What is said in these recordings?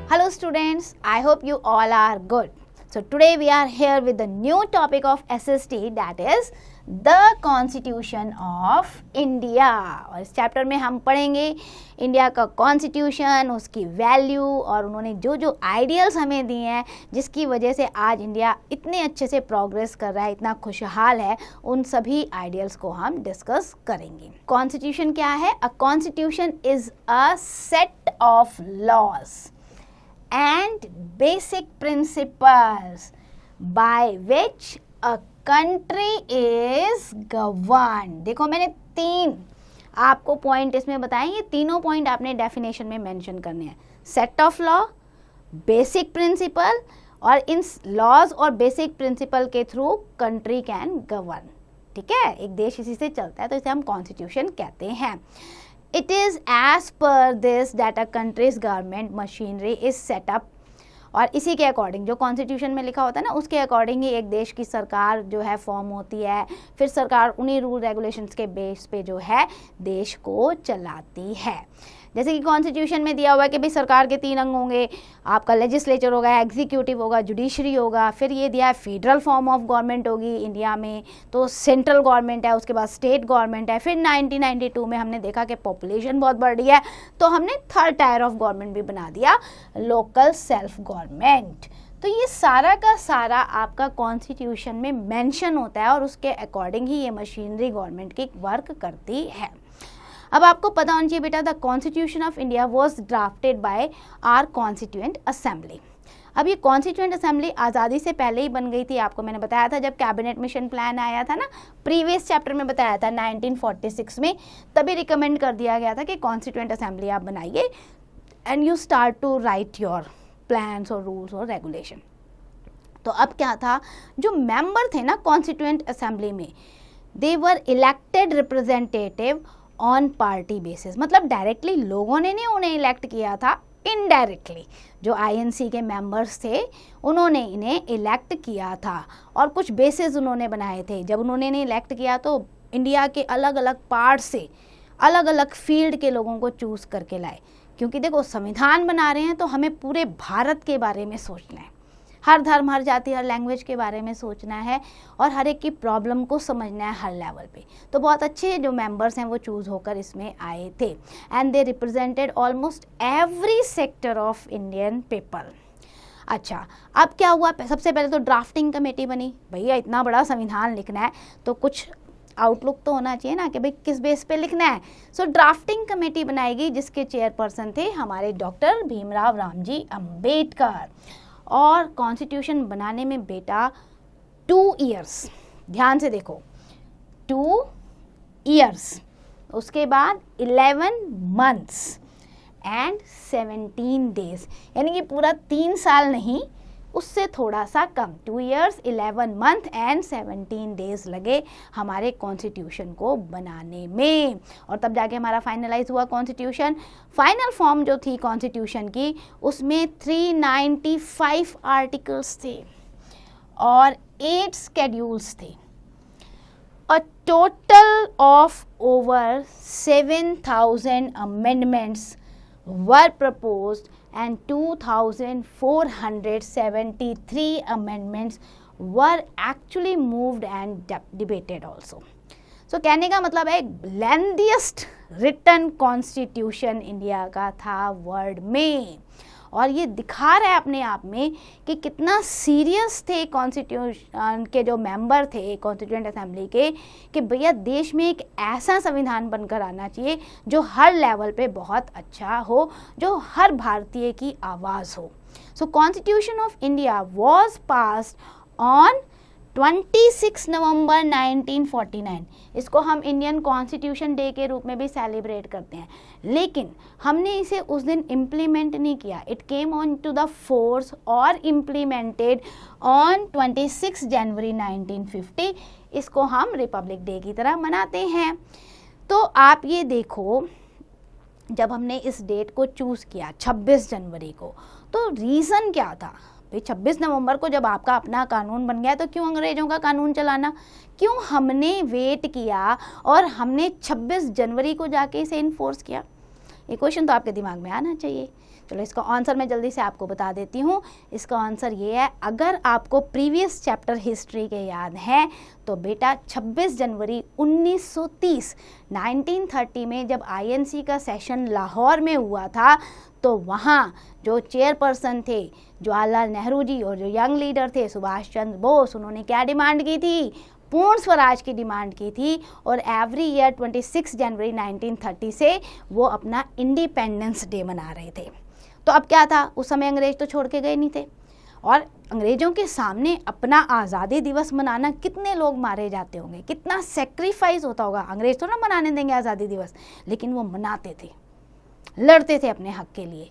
Hello students, I hope you all are good. So today we are here with the new topic of SST, that is the Constitution of India. और इस chapter में हम पढ़ेंगे India का constitution, उसकी value और उन्होंने जो जो आइडियल्स हमें दिए हैं जिसकी वजह से आज इंडिया इतने अच्छे से प्रोग्रेस कर रहा है, इतना खुशहाल है, उन सभी आइडियल्स को हम डिस्कस करेंगे. कॉन्स्टिट्यूशन क्या है? A constitution is a set of laws and basic principles by which a country is governed. देखो मैंने 3 आपको पॉइंट इसमें बताए, ये तीनों पॉइंट आपने डेफिनेशन में मेंशन करने हैं. Set of law, basic principle, और इन लॉज और बेसिक प्रिंसिपल के थ्रू कंट्री कैन गवर्न. ठीक है, एक देश इसी से चलता है, तो इसे हम कॉन्स्टिट्यूशन कहते हैं. It is as per this that a country's government machinery is set up. और इसी के अकॉर्डिंग जो कॉन्स्टिट्यूशन में लिखा होता है ना, उसके अकॉर्डिंग ही एक देश की सरकार जो है फॉर्म होती है. फिर सरकार उन्हीं रूल रेगुलेशंस के बेस पे जो है देश को चलाती है. जैसे कि कॉन्स्टिट्यूशन में दिया हुआ है कि भाई सरकार के 3 अंग होंगे, आपका लेजिस्लेचर होगा, एग्जीक्यूटिव होगा, जुडिशरी होगा. फिर ये दिया है फेडरल फॉर्म ऑफ गवर्नमेंट होगी इंडिया में, तो सेंट्रल गवर्नमेंट है, उसके बाद स्टेट गवर्नमेंट है. फिर 1992 में हमने देखा कि पॉपुलेशन बहुत बढ़ रही है, तो हमने 3rd टायर ऑफ गवर्नमेंट भी बना दिया, लोकल सेल्फ गवर्नमेंट. तो ये सारा का सारा आपका कॉन्स्टिट्यूशन में मेंशन होता है और उसके अकॉर्डिंग ही ये मशीनरी गवर्नमेंट की वर्क करती है. अब आपको पता होना चाहिए बेटा, the constitution of India was drafted by our constituent assembly. अब ये कॉन्स्टिट्यूएंट असेंबली आज़ादी से पहले ही बन गई थी. आपको मैंने बताया था जब कैबिनेट मिशन प्लान आया था ना, प्रीवियस चैप्टर में बताया था 1946 में, तभी रिकमेंड कर दिया गया था कि कॉन्स्टिट्यूएंट असेंबली आप बनाइए and you start to write your plans और रूल्स और रेगुलेशन. तो अब क्या था, जो मेंबर थे ना कॉन्स्टिट्यूएंट असेंबली में, they were elected representative on party basis. मतलब डायरेक्टली लोगों ने नहीं उन्हें इलेक्ट किया था, इनडायरेक्टली जो आईएनसी के मेंबर्स थे उन्होंने इन्हें इलेक्ट किया था और कुछ बेसिस उन्होंने बनाए थे. जब उन्होंने इन्हें इलेक्ट किया तो इंडिया के अलग अलग पार्ट से अलग अलग फील्ड के लोगों को चूज़ करके लाए, क्योंकि देखो संविधान बना रहे हैं तो हमें पूरे भारत के बारे में सोचना है, हर धर्म, हर जाति, हर लैंग्वेज के बारे में सोचना है और हर एक की प्रॉब्लम को समझना है हर लेवल पे. तो बहुत अच्छे जो मेंबर्स हैं वो चूज़ होकर इसमें आए थे and they represented almost every sector of Indian people. अच्छा, अब क्या हुआ, सबसे पहले तो ड्राफ्टिंग कमेटी बनी. भैया इतना बड़ा संविधान लिखना है तो कुछ आउटलुक तो होना चाहिए ना कि भाई किस बेस पे लिखना है. सो ड्राफ्टिंग कमेटी बनाएगी जिसके चेयरपर्सन थे हमारे डॉक्टर भीमराव रामजी अम्बेडकर. और कॉन्स्टिट्यूशन बनाने में बेटा 2 इयर्स, ध्यान से देखो 2 इयर्स, उसके बाद 11 मंथ्स एंड 17 डेज, यानी कि पूरा 3 साल नहीं, उससे थोड़ा सा कम, 2 इयर्स 11 मंथ एंड 17 डेज लगे हमारे कॉन्स्टिट्यूशन को बनाने में. और तब जाके हमारा फाइनलाइज हुआ कॉन्स्टिट्यूशन. फाइनल फॉर्म जो थी कॉन्स्टिट्यूशन की, उसमें 395 आर्टिकल्स थे और 8 शेड्यूल्स थे. A total of over 7,000 amendments were proposed and 2,473 amendments were actually moved and debated also. So कहने का मतलब है lengthiest written constitution इंडिया का था वर्ल्ड में. और ये दिखा रहा है अपने आप में कि कितना सीरियस थे कॉन्स्टिट्यूशन के जो मेंबर थे कॉन्स्टिट्यूएंट असेंबली के, कि भैया देश में एक ऐसा संविधान बनकर आना चाहिए जो हर लेवल पे बहुत अच्छा हो, जो हर भारतीय की आवाज़ हो. So constitution of India was passed on 26 November 1949. इसको हम इंडियन कॉन्स्टिट्यूशन डे के रूप में भी सेलिब्रेट करते हैं, लेकिन हमने इसे उस दिन इम्प्लीमेंट नहीं किया. It came on to the force और इम्प्लीमेंटेड ऑन 26 जनवरी 1950. इसको हम रिपब्लिक डे की तरह मनाते हैं. तो आप ये देखो, जब हमने इस डेट को चूज़ किया 26 जनवरी को, तो रीज़न क्या था भाई? 26 नवंबर को जब आपका अपना कानून बन गया तो क्यों अंग्रेज़ों का कानून चलाना, क्यों हमने वेट किया और हमने 26 जनवरी को जाके इसे इन्फोर्स किया? ये क्वेश्चन तो आपके दिमाग में आना चाहिए. चलो इसका आंसर मैं जल्दी से आपको बता देती हूँ। इसका आंसर ये है, अगर आपको प्रीवियस चैप्टर हिस्ट्री के याद हैं तो बेटा 26 जनवरी 1930 1930 में जब आईएनसी का सेशन लाहौर में हुआ था तो वहाँ जो चेयरपर्सन थे जवाहरलाल नेहरू जी और जो यंग लीडर थे सुभाष चंद्र बोस, उन्होंने क्या डिमांड की थी? पूर्ण स्वराज की डिमांड की थी। और एवरी ईयर 26 जनवरी 1930 से वो अपना इंडिपेंडेंस डे मना रहे थे। तो अब क्या था, उस समय अंग्रेज तो छोड़ के गए नहीं थे और अंग्रेज़ों के सामने अपना आज़ादी दिवस मनाना, कितने लोग मारे जाते होंगे, कितना सेक्रीफाइस होता होगा। अंग्रेज तो ना मनाने देंगे आज़ादी दिवस, लेकिन वो मनाते थे, लड़ते थे अपने हक के लिए।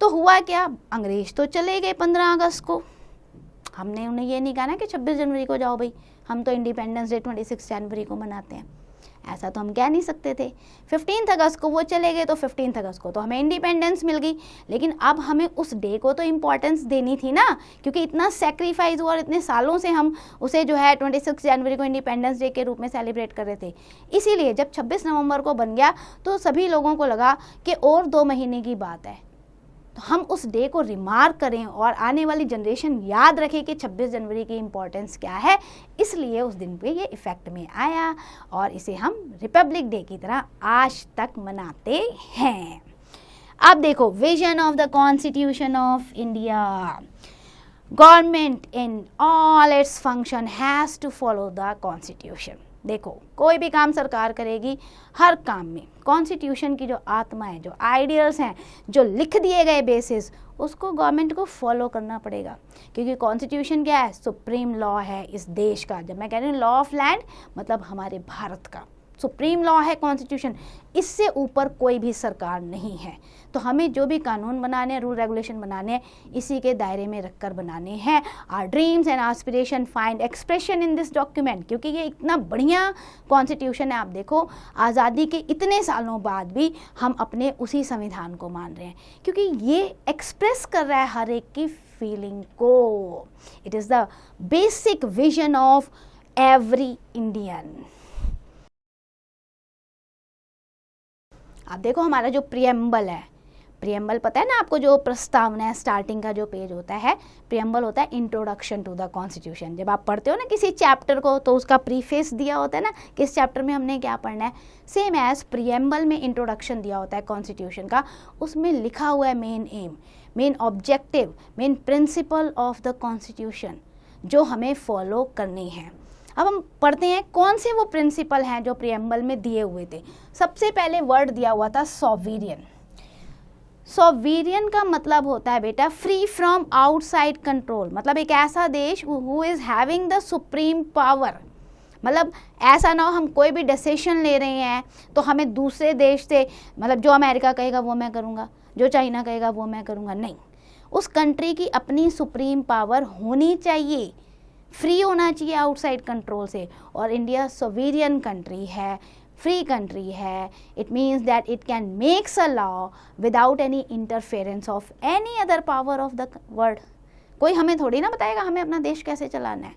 तो हुआ क्या, अंग्रेज तो चले गए 15 अगस्त को। हमने उन्हें ये नहीं कहा ना कि 26 जनवरी को जाओ भाई, हम तो इंडिपेंडेंस डे 26 जनवरी को मनाते हैं, ऐसा तो हम कह नहीं सकते थे। 15 अगस्त को वो चले गए तो 15 अगस्त को तो हमें इंडिपेंडेंस मिल गई, लेकिन अब हमें उस डे को तो इम्पोर्टेंस देनी थी ना, क्योंकि इतना सेक्रीफाइस हुआ और इतने सालों से हम उसे जो है 26 जनवरी को इंडिपेंडेंस डे के रूप में सेलिब्रेट कर रहे थे। इसीलिए जब 26 नवंबर को बन गया तो सभी लोगों को लगा कि और 2 महीने की बात है, तो हम उस डे को रिमार्क करें और आने वाली जनरेशन याद रखे कि 26 जनवरी की इम्पोर्टेंस क्या है। इसलिए उस दिन पे ये इफ़ेक्ट में आया और इसे हम रिपब्लिक डे की तरह आज तक मनाते हैं। अब देखो, vision of the constitution of India. Government in all its function has to follow the constitution. देखो, कोई भी काम सरकार करेगी, हर काम में कॉन्स्टिट्यूशन की जो आत्मा है, जो आइडियल्स हैं, जो लिख दिए गए बेसिस, उसको गवर्नमेंट को फॉलो करना पड़ेगा। क्योंकि कॉन्स्टिट्यूशन क्या है? सुप्रीम लॉ है इस देश का। जब मैं कह रही हूँ लॉ ऑफ लैंड, मतलब हमारे भारत का सुप्रीम लॉ है कॉन्स्टिट्यूशन। इससे ऊपर कोई भी सरकार नहीं है। तो हमें जो भी कानून बनाने हैं, रूल रेगुलेशन बनाने हैं, इसी के दायरे में रखकर बनाने हैं। Our dreams and aspiration find expression in this document. क्योंकि ये इतना बढ़िया कॉन्स्टिट्यूशन है। आप देखो, आज़ादी के इतने सालों बाद भी हम अपने उसी संविधान को मान रहे हैं, क्योंकि ये एक्सप्रेस कर रहा है हर एक की फीलिंग को। It is the basic vision of every Indian. आप देखो, हमारा जो प्रियम्बल है, प्रियम्बल पता है ना आपको, जो प्रस्तावना है, स्टार्टिंग का जो पेज होता है, प्रियम्बल होता है इंट्रोडक्शन टू द कॉन्स्टिट्यूशन। जब आप पढ़ते हो ना किसी चैप्टर को, तो उसका प्रीफेस दिया होता है ना, किस चैप्टर में हमने क्या पढ़ना है। सेम एज प्रियम्बल में इंट्रोडक्शन दिया होता है कॉन्स्टिट्यूशन का, उसमें लिखा हुआ है main M, main objective, main principle of the constitution जो हमें फॉलो करनी है। अब हम पढ़ते हैं कौन से वो प्रिंसिपल हैं जो प्रियम्बल में दिए हुए थे। सबसे पहले वर्ड दिया हुआ था सॉवरियन। सॉवरियन का मतलब होता है बेटा फ्री फ्रॉम आउटसाइड कंट्रोल, मतलब एक ऐसा देश who is having the supreme power. मतलब ऐसा ना हो हम कोई भी डिसीजन ले रहे हैं तो हमें दूसरे देश से, मतलब जो अमेरिका कहेगा वो मैं करूँगा, जो चाइना कहेगा वो मैं करूँगा, नहीं। उस कंट्री की अपनी सुप्रीम पावर होनी चाहिए, फ्री होना चाहिए आउटसाइड कंट्रोल से। और इंडिया सोवेरियन कंट्री है, फ्री कंट्री है। It means that it can makes a law without any interference of any other power of the world. कोई हमें थोड़ी ना बताएगा हमें अपना देश कैसे चलाना है।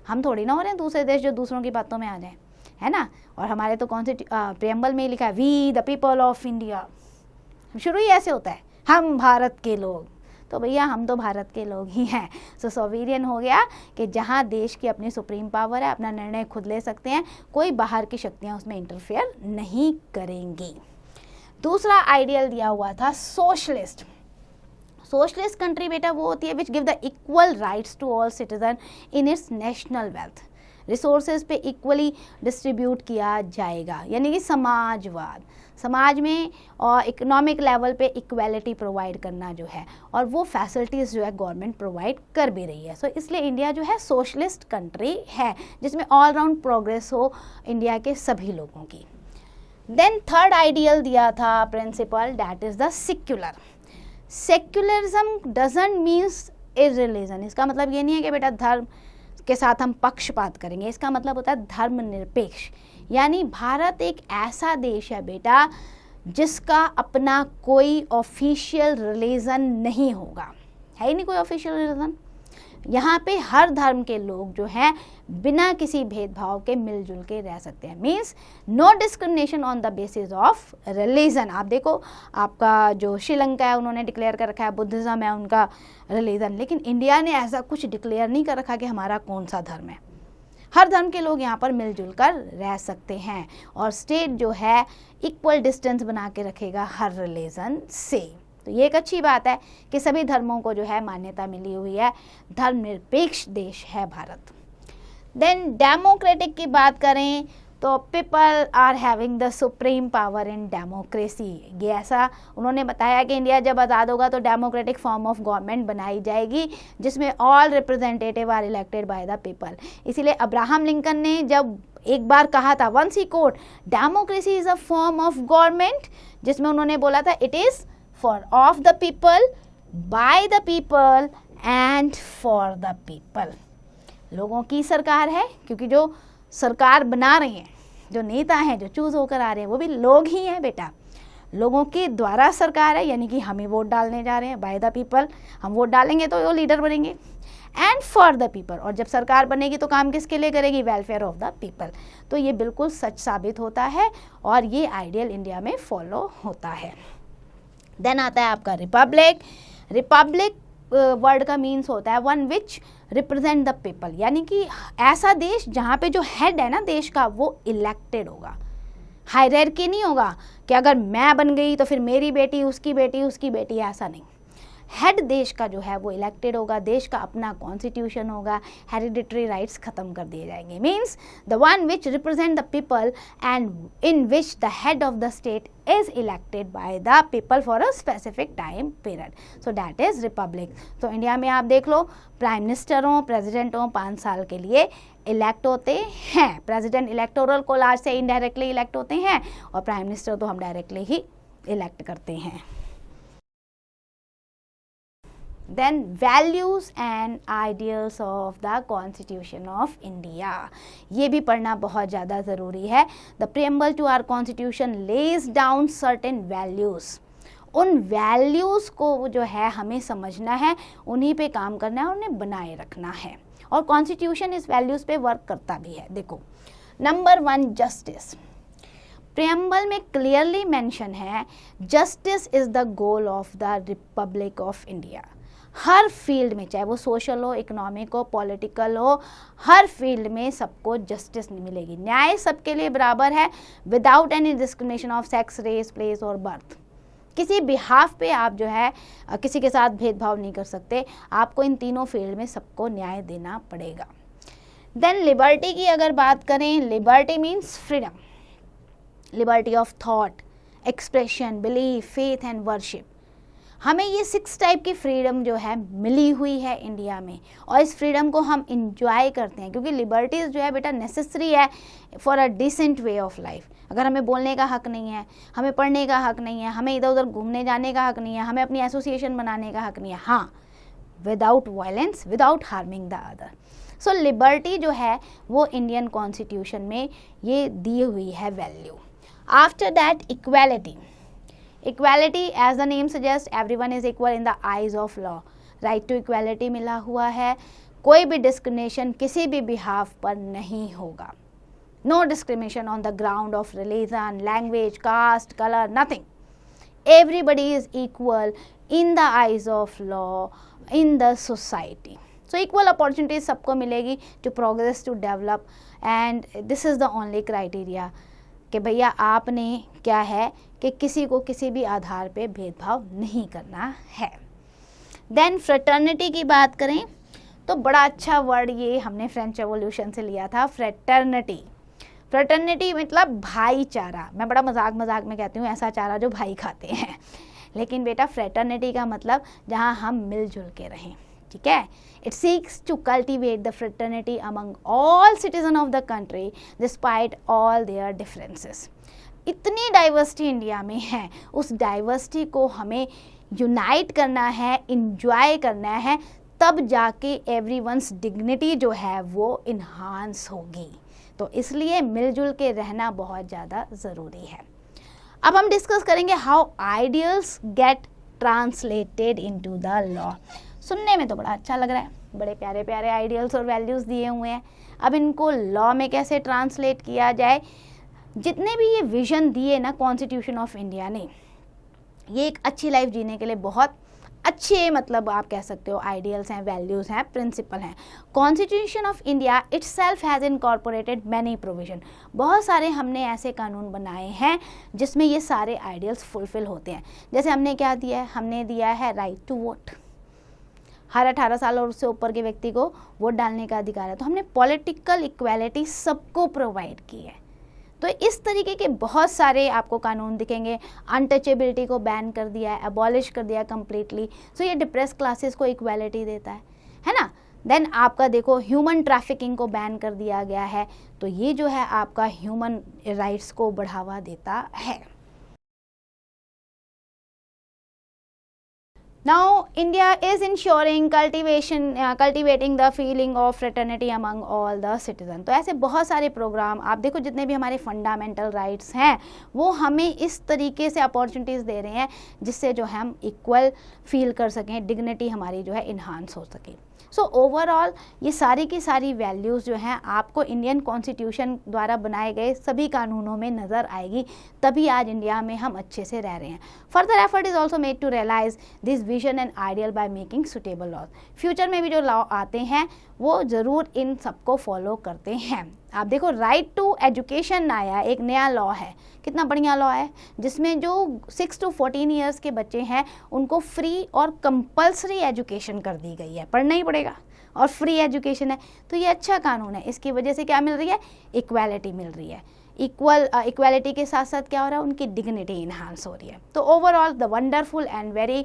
हम थोड़ी ना हो रहे हैं दूसरे देश जो दूसरों की बातों में आ जाए, है ना। और हमारे तो प्रियम्बल में लिखा है we the people of India. शुरू ही ऐसे होता है, हम भारत के लोग। तो भैया हम तो भारत के लोग ही हैं। सो सोवेरियन हो गया कि जहाँ देश की अपनी सुप्रीम पावर है, अपना निर्णय खुद ले सकते हैं, कोई बाहर की शक्तियाँ उसमें इंटरफेयर नहीं करेंगी। दूसरा आइडियल दिया हुआ था सोशलिस्ट। सोशलिस्ट कंट्री बेटा वो होती है which give the equal rights to all citizen in its national wealth. Resources पे इक्वली डिस्ट्रीब्यूट किया जाएगा, यानी कि समाजवाद। समाज में और इकोनॉमिक लेवल पे इक्वालिटी प्रोवाइड करना जो है, और वो फैसिलिटीज़ जो है गवर्नमेंट प्रोवाइड कर भी रही है। सो इसलिए इंडिया जो है सोशलिस्ट कंट्री है, जिसमें ऑल राउंड प्रोग्रेस हो इंडिया के सभी लोगों की। देन थर्ड आइडियल दिया था principle, that is the secular. Secularism doesn't means irreligion. इसका मतलब ये नहीं है कि बेटा धर्म के साथ हम पक्षपात करेंगे, इसका मतलब होता है धर्मनिरपेक्ष। यानी भारत एक ऐसा देश है बेटा जिसका अपना कोई ऑफिशियल रिलीजन नहीं होगा, है ही नहीं कोई ऑफिशियल रिलीजन। यहाँ पे हर धर्म के लोग जो हैं बिना किसी भेदभाव के मिलजुल के रह सकते हैं। Means no discrimination on the basis of religion. आप देखो, आपका जो श्रीलंका है उन्होंने डिक्लेयर कर रखा है बुद्धिज़्म है उनका रिलीजन, लेकिन इंडिया ने ऐसा कुछ डिक्लेयर नहीं कर रखा कि हमारा कौन सा धर्म है। हर धर्म के लोग यहाँ पर मिलजुल कर रह सकते हैं और स्टेट जो है इक्वल डिस्टेंस बना के रखेगा हर रिलीजन से। तो ये एक अच्छी बात है कि सभी धर्मों को जो है मान्यता मिली हुई है, धर्मनिरपेक्ष देश है भारत। देन डेमोक्रेटिक की बात करें तो people are having the supreme power in democracy. ये ऐसा उन्होंने बताया कि इंडिया जब आज़ाद होगा तो डेमोक्रेटिक फॉर्म ऑफ गवर्नमेंट बनाई जाएगी जिसमें all representative are elected by the people. इसीलिए अब्राहम लिंकन ने जब एक बार कहा था, once he quote, democracy is a form of government, जिसमें उन्होंने बोला था it is for of the people, by the people and for the people. लोगों की सरकार है, क्योंकि जो सरकार बना रहे हैं, जो नेता हैं, जो चूज होकर आ रहे हैं, वो भी लोग ही हैं बेटा। लोगों के द्वारा सरकार है, यानी कि हम ही वोट डालने जा रहे हैं, बाय द पीपल। हम वोट डालेंगे तो वो लीडर बनेंगे, एंड फॉर द पीपल। और जब सरकार बनेगी तो काम किसके लिए करेगी? Welfare of the people. तो ये बिल्कुल सच साबित होता है और ये आइडियल इंडिया में फॉलो होता है। देन आता है आपका रिपब्लिक। रिपब्लिक वर्ड का मीन्स होता है one which represent the people, यानी कि ऐसा देश जहाँ पे जो हेड है ना देश का वो इलेक्टेड होगा। हायरार्की नहीं होगा कि अगर मैं बन गई तो फिर मेरी बेटी, उसकी बेटी, ऐसा नहीं। हेड देश का जो है वो इलेक्टेड होगा, देश का अपना कॉन्स्टिट्यूशन होगा, हेरिडिटरी राइट्स खत्म कर दिए जाएंगे। Means the one which represent the people and in which the head of the state is elected by the people for a specific time period, so that is republic। तो India में आप देख लो, prime minister हो, president हो, 5 साल के लिए elect होते हैं। प्रेसिडेंट इलेक्टोरल कोलाज से इनडायरेक्टली इलेक्ट होते हैं और प्राइम मिनिस्टर तो हम डायरेक्टली ही इलेक्ट करते हैं। Then values and ideals of the Constitution of India, ये भी पढ़ना बहुत ज़्यादा ज़रूरी है। The preamble to our Constitution lays down certain values। उन values को जो है हमें समझना है, उन्हीं पे काम करना है और उन्हें बनाए रखना है, और कॉन्स्टिट्यूशन इस वैल्यूज़ पे वर्क करता भी है। देखो, नंबर 1 जस्टिस। प्रियम्बल में क्लियरली मेंशन है justice is the goal of the Republic of India. Her field में, चाहे वो सोशल हो, इकोनॉमिक हो, पॉलिटिकल हो, हर फील्ड में सबको जस्टिस मिलेगी। न्याय सबके लिए बराबर है, without any discrimination of sex, race, place और बर्थ। किसी बिहाफ पे आप जो है किसी के साथ भेदभाव नहीं कर सकते। आपको इन तीनों फील्ड में सबको न्याय देना पड़ेगा। देन लिबर्टी की अगर बात करें, liberty means freedom, liberty of thought, expression, belief, faith and worship. हमें ये 6 टाइप की फ्रीडम जो है मिली हुई है इंडिया में, और इस फ्रीडम को हम इंजॉय करते हैं, क्योंकि लिबर्टीज़ जो है बेटा नेसेसरी है for a decent way of life. अगर हमें बोलने का हक नहीं है, हमें पढ़ने का हक नहीं है, हमें इधर उधर घूमने जाने का हक नहीं है, हमें अपनी एसोसिएशन बनाने का हक नहीं है, हाँ, without violence, without harming the other. So liberty जो है वो इंडियन कॉन्स्टिट्यूशन में ये दी हुई है value. After that equality. Equality as the name suggest, everyone is equal in the eyes of law. Right to equality मिला हुआ है, कोई भी डिस्क्रिमिनेशन किसी भी बिहाफ पर नहीं होगा। No discrimination on the ground of religion, language, caste, colour, nothing. Everybody is equal in the eyes of law in the society. So equal opportunities सबको मिलेगी to progress, to develop, and this is the only criteria कि भैया आपने क्या है कि किसी को किसी भी आधार पे भेदभाव नहीं करना है। देन फ्रेटर्निटी की बात करें तो बड़ा अच्छा वर्ड ये हमने फ्रेंच रेवोल्यूशन से लिया था, फ्रेटर्निटी। फ्रेटर्निटी मतलब भाईचारा। मैं बड़ा मजाक में कहती हूँ ऐसा चारा जो भाई खाते हैं, लेकिन बेटा फ्रेटर्निटी का मतलब जहाँ हम मिलजुल के रहें, ठीक है। It seeks to cultivate the fraternity among all citizen of the country despite all their differences. इतनी डाइवर्सिटी इंडिया में है, उस डाइवर्सिटी को हमें यूनाइट करना है, इंजॉय करना है, तब जाके एवरीवन्स डिग्निटी जो है वो इन्हांस होगी। तो इसलिए मिलजुल के रहना बहुत ज़्यादा ज़रूरी है। अब हम डिस्कस करेंगे how ideals get translated into the law. सुनने में तो बड़ा अच्छा लग रहा है, बड़े प्यारे प्यारे आइडियल्स और वैल्यूज़ दिए हुए हैं। अब इनको लॉ में कैसे ट्रांसलेट किया जाए, जितने भी ये विज़न दिए ना कॉन्स्टिट्यूशन ऑफ इंडिया ने, ये एक अच्छी लाइफ जीने के लिए बहुत अच्छे, मतलब आप कह सकते हो आइडियल्स हैं, वैल्यूज़ हैं, प्रिंसिपल हैं। Constitution of India itself has incorporated many provision, बहुत सारे हमने ऐसे कानून बनाए हैं जिसमें ये सारे आइडियल्स फुलफिल होते हैं। जैसे हमने क्या दिया है, हमने दिया है राइट टू वोट, हर 18 साल और उससे ऊपर के व्यक्ति को वोट डालने का अधिकार है। तो हमने पॉलिटिकल इक्वालिटी सबको प्रोवाइड की है। तो इस तरीके के बहुत सारे आपको कानून दिखेंगे। अनटचेबिलिटी को बैन कर दिया है, अबॉलिश कर दिया है कम्प्लीटली। सो ये डिप्रेस क्लासेस को इक्वालिटी देता है ना। देन आपका देखो ह्यूमन ट्रैफिकिंग को बैन कर दिया गया है। तो ये जो है आपका ह्यूमन राइट्स को बढ़ावा देता है। Now India is ensuring cultivating the feeling of fraternity among all the citizens। तो ऐसे बहुत सारे प्रोग्राम आप देखो, जितने भी हमारे फंडामेंटल राइट्स हैं वो हमें इस तरीके से अपॉर्चुनिटीज़ दे रहे हैं जिससे जो है हम इक्वल फील कर सकें, डिग्निटी हमारी जो है इन्हांस हो सके। सो ओवरऑल ये सारी की सारी वैल्यूज़ जो हैं आपको इंडियन कॉन्स्टिट्यूशन द्वारा बनाए गए सभी कानूनों में नज़र आएगी, तभी आज इंडिया में हम अच्छे से रह रहे हैं। Further effort is also made to realise this vision and ideal by making suitable laws. Future में भी जो लॉ आते हैं वो ज़रूर इन सबको फॉलो करते हैं। आप देखो राइट टू एजुकेशन आया, एक नया लॉ है, कितना बढ़िया लॉ है, जिसमें जो 6 to 14 ईयर्स के बच्चे हैं उनको फ्री और कंपल्सरी एजुकेशन कर दी गई है, पढ़ना ही पड़ेगा और फ्री एजुकेशन है। तो ये अच्छा कानून है। इसकी वजह से क्या मिल रही है, इक्वालिटी मिल रही है। इक्वालिटी के साथ साथ क्या हो रहा है, उनकी डिग्निटी इन्हांस हो रही है। तो overall the wonderful and very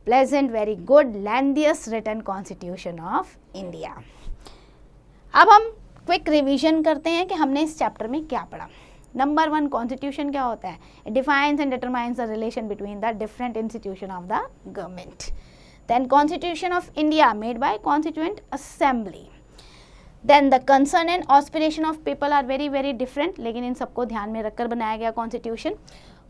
pleasant, very good, lengthiest written constitution of India. अब हम क्विक रिवीजन करते हैं कि हमने इस चैप्टर में क्या पढ़ा। नंबर 1, कॉन्स्टिट्यूशन क्या होता है, it defines and determines the relation between the different institution of the government. Then constitution of India made by constituent assembly. Then the concern and aspiration of people are very very different, लेकिन इन सबको ध्यान में रखकर बनाया गया constitution.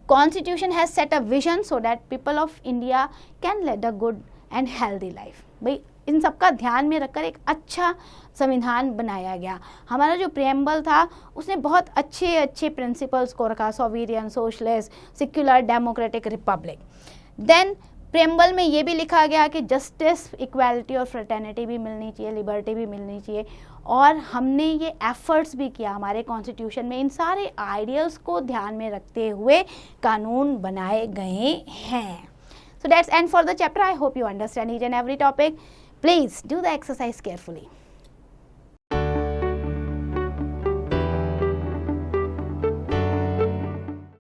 Constitution has set a vision so that people of India can lead a good and healthy life. भाई इन सबका ध्यान में रखकर एक अच्छा संविधान बनाया गया। हमारा जो प्रियम्बल था उसने बहुत अच्छे अच्छे प्रिंसिपल्स को रखा, sovereign, socialist, secular, democratic, republic. Then preamble में ये भी लिखा गया कि जस्टिस, इक्वालिटी और फ्रेटर्निटी भी मिलनी चाहिए, लिबर्टी भी मिलनी चाहिए। और हमने ये एफर्ट्स भी किया हमारे कॉन्स्टिट्यूशन में, इन सारे आइडियल्स को ध्यान में रखते हुए कानून बनाए गए हैं। So that's end for the chapter. I hope you understand each and every topic. Please do the exercise carefully.